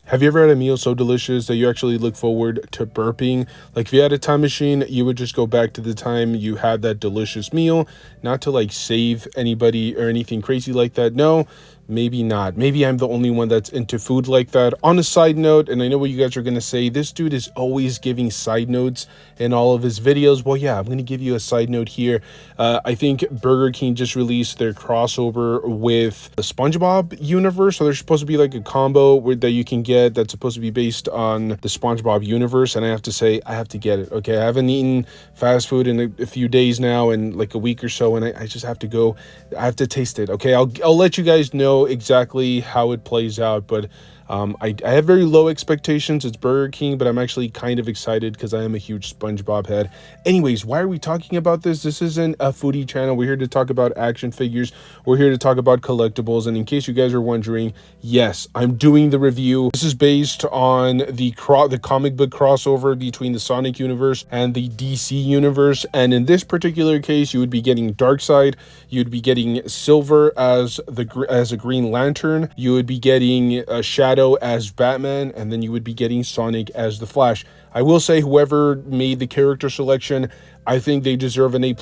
Have you ever had a meal so delicious that you actually look forward to burping? Like if you had a time machine, you would just go back to the time you had that delicious meal, not to like save anybody or anything crazy like that. No, maybe not. Maybe I'm the only one that's into food like that. On a side note, and I know what you guys are going to say, this dude is always giving side notes in all of his videos. Well, yeah, I'm going to give you a side note here. I think Burger King just released their crossover with the SpongeBob universe. So there's supposed to be like a combo that you can get that's supposed to be based on the SpongeBob universe. And I have to say, I have to get it. Okay. I haven't eaten fast food in a few days now, and like a week or so. And I just have to go, I have to taste it. Okay. I'll let you guys know exactly how it plays out, but I have very low expectations. It's Burger King, but I'm actually kind of excited because I am a huge SpongeBob head. Anyways, why are we talking about this? This isn't a foodie channel. We're here to talk about action figures. We're here to talk about collectibles. And in case you guys are wondering, yes, I'm doing the review. This is based on the comic book crossover between the Sonic universe and the DC universe. And in this particular case, you would be getting Darkseid. You'd be getting Silver as a Green Lantern. You would be getting Shadow as Batman, and then you would be getting Sonic as the Flash. I will say whoever made the character selection, I think they deserve an A+.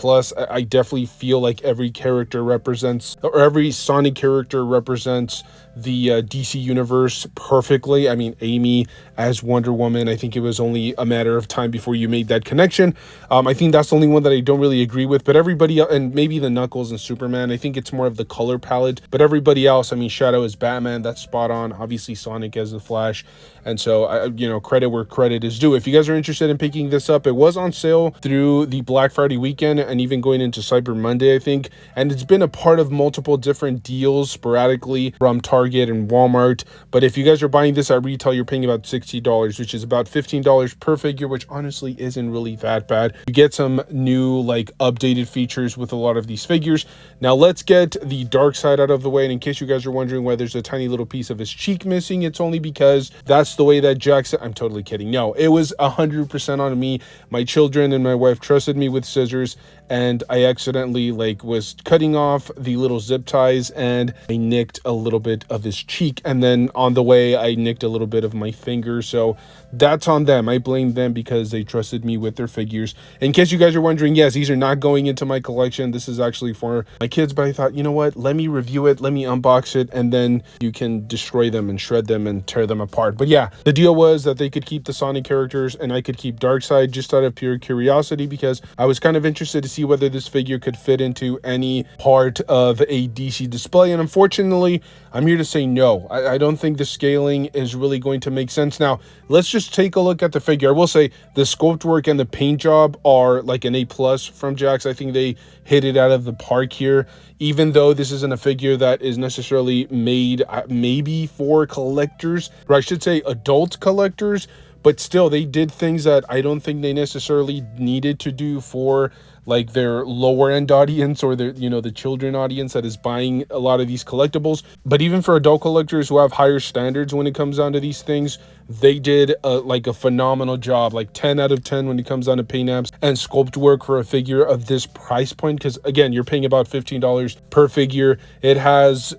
I definitely feel like every character represents, or every Sonic character represents the DC universe perfectly. I mean, Amy as Wonder Woman, I think it was only a matter of time before you made that connection. I think that's the only one that I don't really agree with, but everybody else, and maybe the Knuckles and Superman, I think it's more of the color palette, but everybody else, I mean, Shadow as Batman, that's spot on. Obviously Sonic as the Flash. And so, credit where credit is due. If you guys are interested in picking this up, it was on sale through the Black Friday weekend and even going into Cyber Monday, I think. And it's been a part of multiple different deals sporadically from Target and Walmart. But if you guys are buying this at retail, you're paying about $60, which is about $15 per figure, which honestly isn't really that bad. You get some new, like, updated features with a lot of these figures. Now, let's get the Darkseid out of the way. And in case you guys are wondering why there's a tiny little piece of his cheek missing, it's only because that's the way that Jackson, I'm totally kidding. No, it was 100% on me. My children and my wife trusted me with scissors, and I accidentally was cutting off the little zip ties, and I nicked a little bit of his cheek, and then on the way I nicked a little bit of my finger. So that's on them. I blame them because they trusted me with their figures. In case you guys are wondering, yes, these are not going into my collection. This is actually for my kids, but I thought, you know what, let me review it, let me unbox it, and then you can destroy them and shred them and tear them apart. But yeah, the deal was that they could keep the Sonic characters and I could keep Darkseid just out of pure curiosity, because I was kind of interested to see whether this figure could fit into any part of a DC display. And unfortunately, I'm here to say no. I don't think the scaling is really going to make sense. Now, let's just take a look at the figure. I will say the sculpt work and the paint job are like an A+ from Jax. I think they hit it out of the park here, even though this isn't a figure that is necessarily made maybe for collectors, or I should say adult collectors, but still they did things that I don't think they necessarily needed to do for like their lower end audience, or the children audience that is buying a lot of these collectibles. But even for adult collectors who have higher standards when it comes down to these things, they did a phenomenal job, like 10 out of 10 when it comes down to paint apps and sculpt work for a figure of this price point. Because again, you're paying about $15 per figure. It has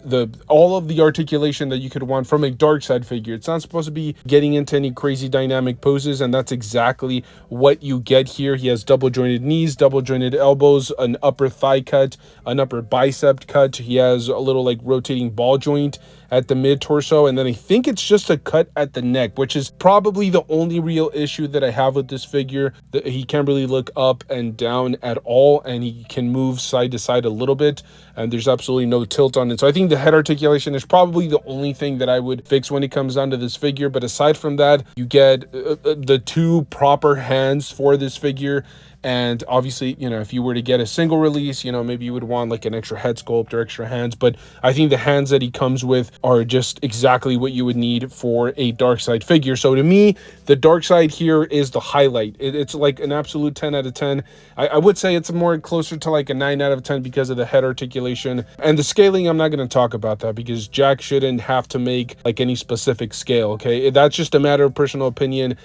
all of the articulation that you could want from a Darkseid figure. It's not supposed to be getting into any crazy dynamic poses, and that's exactly what you get here. He has double jointed knees, double jointed elbows, an upper thigh cut, an upper bicep cut. He has a little rotating ball joint at the mid torso, and then I think it's just a cut at the neck, which is probably the only real issue that I have with this figure. He can't really look up and down at all, and he can move side to side a little bit, and there's absolutely no tilt on it. So I think the head articulation is probably the only thing that I would fix when it comes down to this figure. But aside from that, you get the two proper hands for this figure. And obviously, if you were to get a single release, maybe you would want like an extra head sculpt or extra hands. But I think the hands that he comes with are just exactly what you would need for a Darkseid figure. So to me, the Darkseid here is the highlight. It's like an absolute 10 out of 10. I would say it's more closer to like a 9 out of 10 because of the head articulation. And the scaling, I'm not going to talk about that because Jack shouldn't have to make like any specific scale, okay? That's just a matter of personal opinion,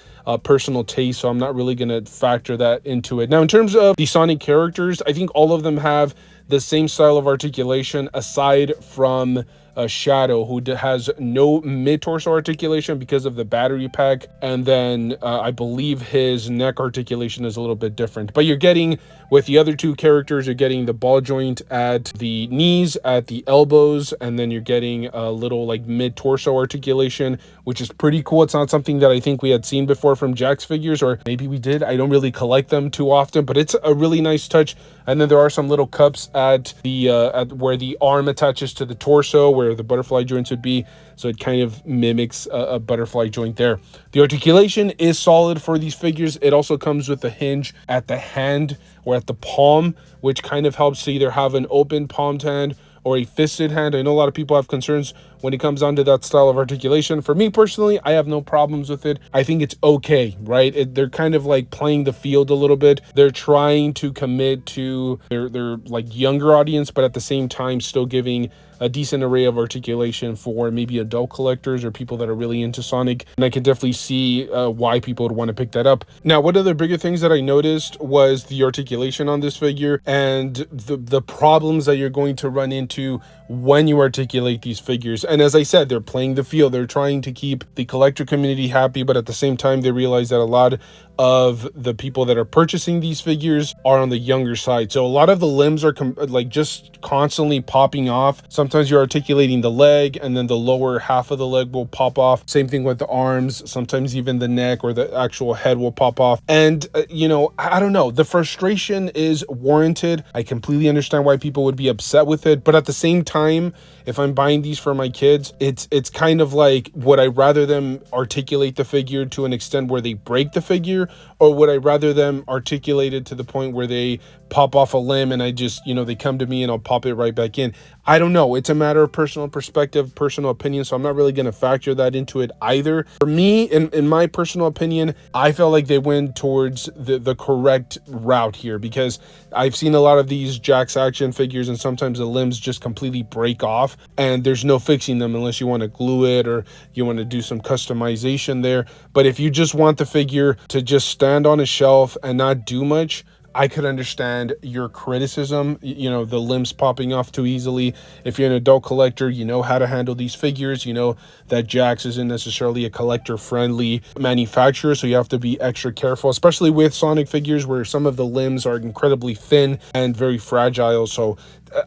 personal taste, so I'm not really going to factor that into it. Now, in terms of the Sonic characters, I think all of them have the same style of articulation aside from Shadow, who has no mid-torso articulation because of the battery pack, and then I believe his neck articulation is a little bit different. But you're getting, with the other two characters, you're getting the ball joint at the knees, at the elbows, and then you're getting a little like mid-torso articulation, which is pretty cool. It's not something that I think we had seen before from Jax figures, or maybe we did. I don't really collect them too often, but it's a really nice touch. And then there are some little cups at the at where the arm attaches to the torso, where the butterfly joints would be. So it kind of mimics a butterfly joint there. The articulation is solid for these figures. It also comes with a hinge at the hand or at the palm, which kind of helps to either have an open palmed hand or a fisted hand. I know a lot of people have concerns when it comes onto that style of articulation. For me personally, I have no problems with it. I think it's okay, right? They're kind of like playing the field a little bit. They're trying to commit to their like younger audience, but at the same time still giving a decent array of articulation for maybe adult collectors or people that are really into Sonic. And I can definitely see why people would want to pick that up. Now, one of the bigger things that I noticed was the articulation on this figure and the problems that you're going to run into when you articulate these figures. And as I said, they're playing the field. They're trying to keep the collector community happy, but at the same time, they realize that a lot of the people that are purchasing these figures are on the younger side. So a lot of the limbs are like just constantly popping off. Sometimes you're articulating the leg and then the lower half of the leg will pop off. Same thing with the arms. Sometimes even the neck or the actual head will pop off. And, you know, I don't know. The frustration is warranted. I completely understand why people would be upset with it. But at the same time, if I'm buying these for my kids, it's kind of like, would I rather them articulate the figure to an extent where they break the figure, or would I rather them articulate it to the point where they pop off a limb and I just, you know, they come to me and I'll pop it right back in? I don't know. It's a matter of personal perspective, personal opinion, so I'm not really going to factor that into it either. For me, in my personal opinion, I felt like they went towards the correct route here, because I've seen a lot of these Jax action figures and sometimes the limbs just completely break off and there's no fixing them unless you want to glue it or you want to do some customization there. But if you just want the figure to just stand on a shelf and not do much, I could understand your criticism, you know, the limbs popping off too easily. If you're an adult collector, you know how to handle these figures. You know that Jax isn't necessarily a collector-friendly manufacturer, so you have to be extra careful, especially with Sonic figures where some of the limbs are incredibly thin and very fragile. So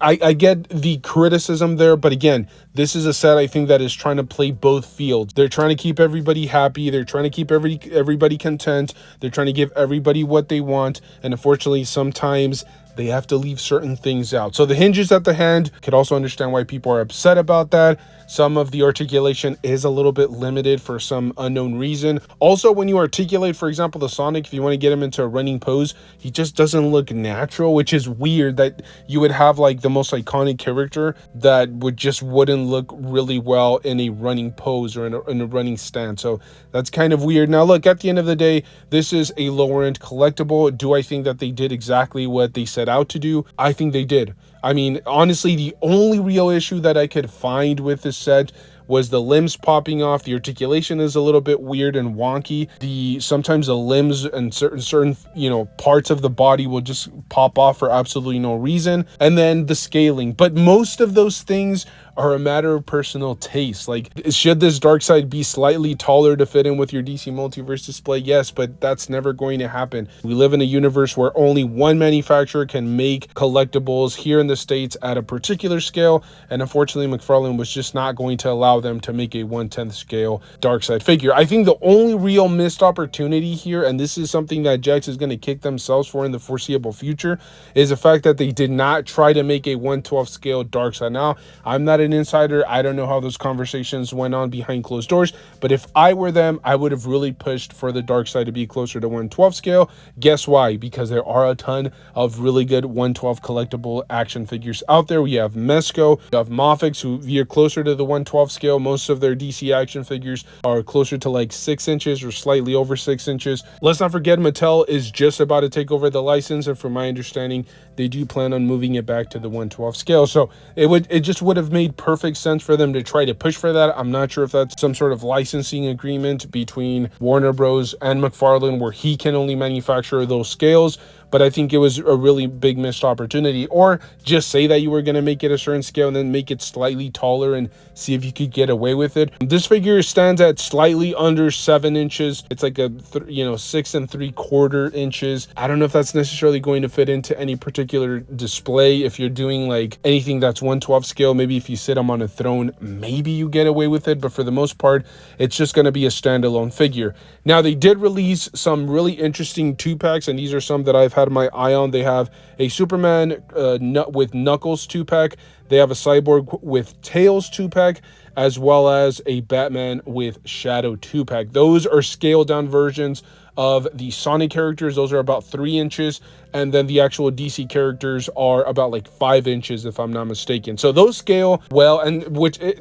I get the criticism there, but again, this is a set I think that is trying to play both fields. They're trying to keep everybody happy. They're trying to keep everybody content. They're trying to give everybody what they want. And unfortunately, sometimes they have to leave certain things out. So the hinges at the hand, could also understand why people are upset about that. Some of the articulation is a little bit limited for some unknown reason. Also, when you articulate, for example, the Sonic, if you want to get him into a running pose, he just doesn't look natural, which is weird that you would have like the most iconic character that wouldn't look really well in a running pose or in a running stance. So that's kind of weird. Now, look, at the end of the day, this is a lower end collectible. Do I think that they did exactly what they set out to do? I think they did. I mean, honestly, the only real issue that I could find with this set was the limbs popping off. The articulation is a little bit weird and wonky. Sometimes the limbs and certain you know, parts of the body will just pop off for absolutely no reason. And then the scaling. But most of those things are a matter of personal taste. Like, should this Darkseid be slightly taller to fit in with your DC Multiverse display? Yes, but that's never going to happen. We live in a universe where only one manufacturer can make collectibles here in the States at a particular scale, and unfortunately McFarlane was just not going to allow them to make a 1/10 scale Darkseid figure. I think the only real missed opportunity here, and this is something that Jax is going to kick themselves for in the foreseeable future, is the fact that they did not try to make a 1/12 scale Darkseid. Now, I'm not an insider. I don't know how those conversations went on behind closed doors, but if I were them, I would have really pushed for the Darkseid to be closer to 1/12 scale. Guess why? Because there are a ton of really good 1/12 collectible action figures out there. We have Mezco, we have Moffix, who veer closer to the 1/12 scale. Most of their DC action figures are closer to like 6 inches or slightly over 6 inches. Let's not forget Mattel is just about to take over the license, and from my understanding, they do plan on moving it back to the 1/12 scale. So it just would have made perfect sense for them to try to push for that. I'm not sure if that's some sort of licensing agreement between Warner Bros. And McFarlane where he can only manufacture those scales, but I think it was a really big missed opportunity. Or just say that you were going to make it a certain scale and then make it slightly taller and see if you could get away with it. This figure stands at slightly under 7 inches. It's like a 6 3/4 inches. I don't know if that's necessarily going to fit into any particular display. If you're doing like anything that's 1/12 scale, maybe if you sit them on a throne, maybe you get away with it, but for the most part, it's just going to be a standalone figure. Now, they did release some really interesting 2-packs, and these are some that I've had my eye on. They have a Superman with Knuckles 2-pack. They have a Cyborg with Tails 2-pack, as well as a Batman with Shadow 2-pack. Those are scaled down versions of the Sonic characters. Those are about 3 inches, and then the actual DC characters are about like 5 inches, if I'm not mistaken. So those scale well, and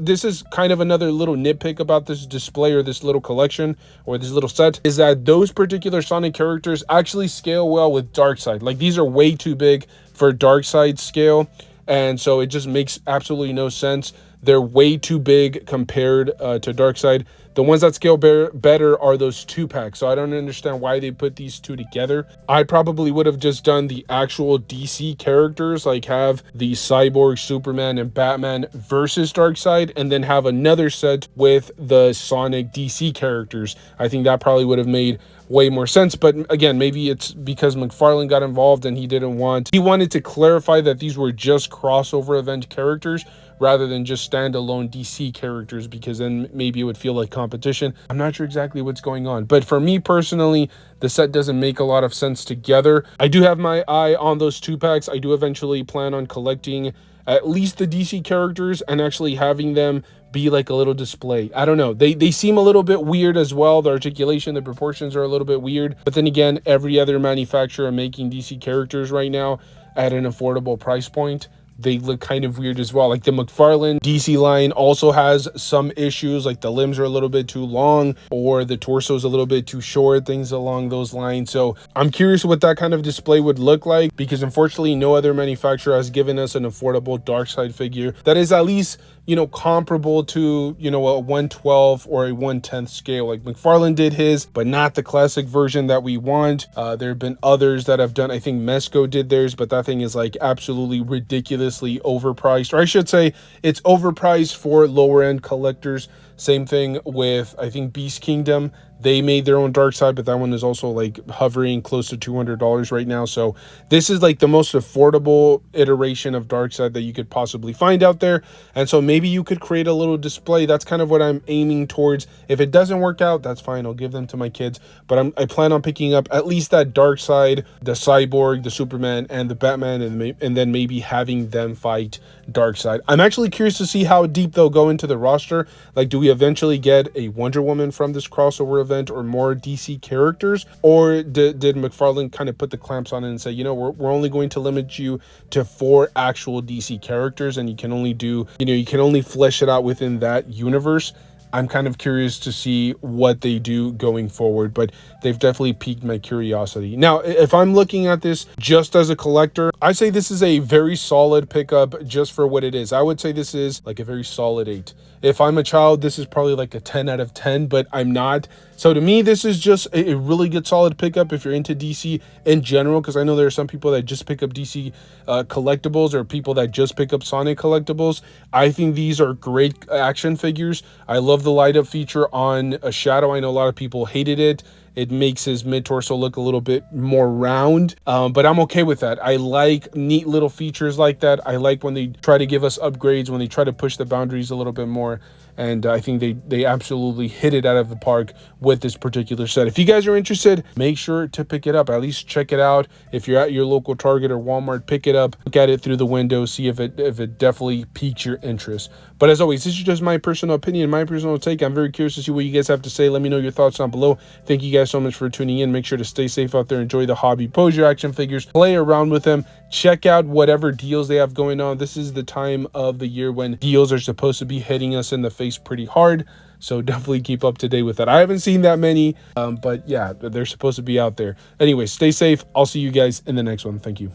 this is kind of another little nitpick about this display or this little collection or this little set, is that those particular Sonic characters actually scale well with Darkseid. Like, these are way too big for Darkseid scale, and so it just makes absolutely no sense. They're way too big compared to Darkseid. The ones that scale better are those 2-packs. So I don't understand why they put these two together. I probably would have just done the actual DC characters, like have the Cyborg, Superman, and Batman versus Darkseid, and then have another set with the Sonic DC characters. I think that probably would have made way more sense. But again, maybe it's because McFarlane got involved and he wanted to clarify that these were just crossover event characters rather than just standalone DC characters, because then maybe it would feel like competition. I'm not sure exactly what's going on, but for me personally, the set doesn't make a lot of sense together. I do have my eye on those 2-packs. I do eventually plan on collecting at least the DC characters and actually having them be like a little display. I don't know. They seem a little bit weird as well. The articulation, the proportions are a little bit weird. But then again, every other manufacturer making DC characters right now at an affordable price point, they look kind of weird as well. Like the McFarlane DC line also has some issues, like the limbs are a little bit too long or the torso is a little bit too short, things along those lines. So I'm curious what that kind of display would look like, because unfortunately no other manufacturer has given us an affordable Darkseid figure that is at least, you know, comparable to, you know, a 1/12 or a 1/10 scale. Like McFarlane did his, but not the classic version that we want. There have been others that have done, I think Mesco did theirs, but that thing is like absolutely ridiculously overpriced, or I should say it's overpriced for lower end collectors. Same thing with, I think, Beast Kingdom. They made their own Darkseid, but that one is also like hovering close to $200 right now. So this is like the most affordable iteration of Darkseid that you could possibly find out there. And so maybe you could create a little display. That's kind of what I'm aiming towards. If it doesn't work out, that's fine. I'll give them to my kids. But I plan on picking up at least that Darkseid, the Cyborg, the Superman, and the Batman, and then maybe having them fight Darkseid. I'm actually curious to see how deep they'll go into the roster. Like, do we eventually get a Wonder Woman from this crossover event or more DC characters? Or did McFarlane kind of put the clamps on it and say, you know, we're only going to limit you to 4 actual DC characters, and you can only do, you know, you can only flesh it out within that universe? I'm kind of curious to see what they do going forward, but they've definitely piqued my curiosity. Now, if I'm looking at this just as a collector, I say this is a very solid pickup just for what it is. I would say this is like a very solid 8. If I'm a child, this is probably like a 10 out of 10, but I'm not. So to me, this is just a really good solid pickup if you're into DC in general, because I know there are some people that just pick up DC collectibles, or people that just pick up Sonic collectibles. I think these are great action figures. I love the light up feature on a Shadow. I know a lot of people hated it. It makes his mid-torso look a little bit more round, but I'm okay with that. I like neat little features like that. I like when they try to give us upgrades, when they try to push the boundaries a little bit more. And I think they absolutely hit it out of the park with this particular set. If you guys are interested, make sure to pick it up. At least check it out. If you're at your local Target or Walmart, pick it up, look at it through the window, see if it definitely piques your interest. But as always, this is just my personal opinion, my personal take. I'm very curious to see what you guys have to say. Let me know your thoughts down below. Thank you guys so much for tuning in. Make sure to stay safe out there. Enjoy the hobby. Pose your action figures. Play around with them. Check out whatever deals they have going on. This is the time of the year when deals are supposed to be hitting us in the face pretty hard. So definitely keep up to date with that. I haven't seen that many, but yeah, they're supposed to be out there. Anyway, stay safe. I'll see you guys in the next one. Thank you.